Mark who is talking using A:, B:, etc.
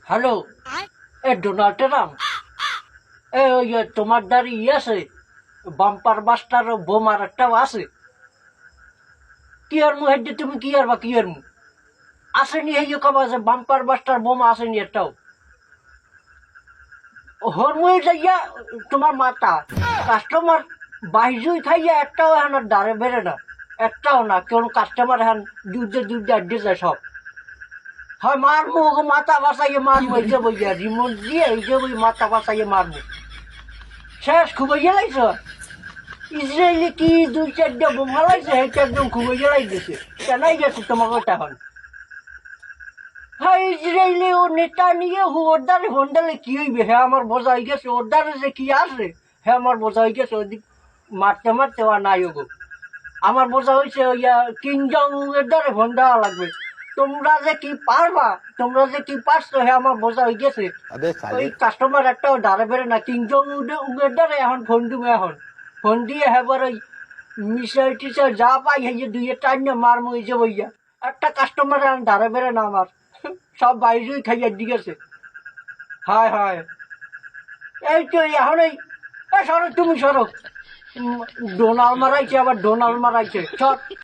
A: Hello, এ Donald Trump, ওই তোমার দ্বারা আছে বাম্পার বাস্টার বোমার একটাও আছে। কি আর মু হেডে তুমি কি আর বা কি আর মু আসেনি এই কবা যে বাম্পার বাস্টার বোমা আসেনি একটাও। হরমুই যাইয়া তোমার মাতা কাস্টমার বাইজুই খাইয়া একটাও এখন আর দাঁড়ে বেড়ে না, একটাও না। কোন কাস্টমার এখন দুধে আড্ডে যায় সব। হয় মারমু ওকে মাথা বাসাইয়ে মারমু, এই যে বইয়া রিমোট দিয়ে এই যে বই মাথা বাসাইয়ে মারমু। শেষ খুবই গেলাইছ। ইসরায়েলি কি দুই চারটা বোমা লাগছে, এটা একদম খুবই গেলাই দিছে। কেনাই গেছে তোমাকে তখন। হ্যাঁ, ইসরায়েলি ও নেতা নিয়ে ওর দ্বারে হন্ডালে কি হইবে, হ্যাঁ আমার বোঝা হয়ে গেছে। ওর দ্বারে যে কি আসবে হ্যাঁ আমার বোঝা হয়ে গেছে। ওদিক মারতে মারতে আর নাই ওগো। আমার বোঝা হয়েছে ওইয়া কিং জং এর দ্বারে ফোন দেওয়া লাগবে। তোমরা যে কি পারবা, তোমরা যে কি পারছো হ্যাঁ আমার বোঝা হয়ে গেছে। ওই কাস্টমার একটাও দাঁড়ে বেড়ে না। কিং জং এর দ্বারে এখন ফোন দিব, এখন ফোন দিয়ে হ্যাঁ ওই মিসাইল টিসাইল যা পাই হয়ে দুই টাইম নিয়ে মারমো। এই যে বইয়া একটা কাস্টমার এখন দাঁড়ে বেড়ে না আমার, সব বাইরেই খাইয়া দিয়েছে। হায় হায়, এই তো এখন এই সরো তুমি সরো। ডোনাল মারাইছে, আবার ডোনাল মারাইছে সব।